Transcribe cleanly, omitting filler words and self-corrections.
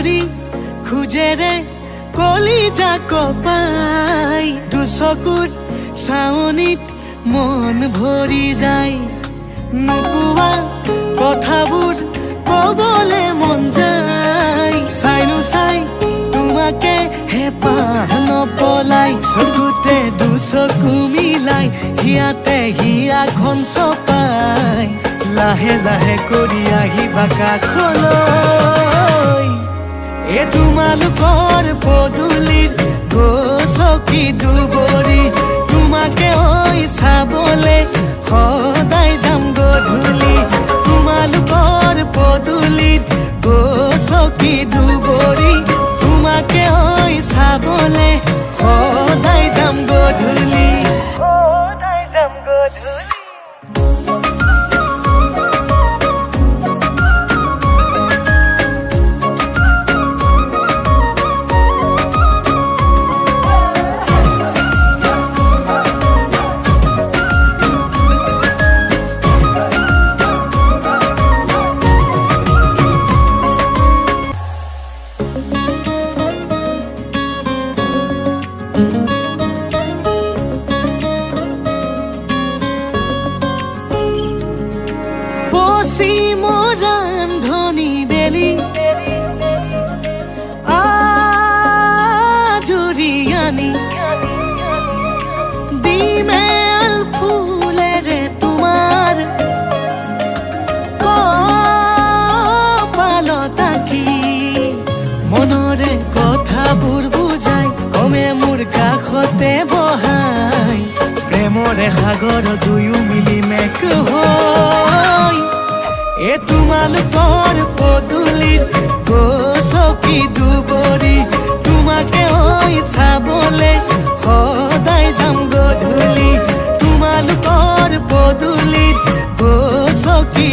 কৰি খুজেৰে কলিজা কপাই দুচকুৰ চাৱনিত মন ভৰি যায় নোকোৱা কথাবোৰ কবলে মন যায় চাইনো চাই তোমাকে হেঁপাহ নপলাই চকুতে দুচকু মিলাই হিয়াতে হিয়াখন চপাই লাহে লাহে কৰি আহিবা কাষলৈ এ তোমালোকৰ পদূলিৰ গছকি দুবৰি তোমাকে ঐ চাবলে সদায় যাম গধূলি তোমালোকৰ পদূলিৰ গছকি দুবৰি তোমাকে ঐ চাবলে সদায় যাম গধূলি সদায় যাম গধূলি ৰান্ধনি বেলি আজুৰিয়ানি দিমেল ফুলেৰে তোমাৰ কপাল তাকি মনৰে কথাবোৰ বুজাই কমে মোৰ কাষতে বহাই প্ৰেমৰে সাগৰ দুয়ো মিলি মেক হৈ এ তোমালোকৰ পদূলিৰ গছকি দুবৰি তোমাকে ঐ চাবলে সদায় যাম গধূলি তোমালোকৰ পদূলিৰ গছকি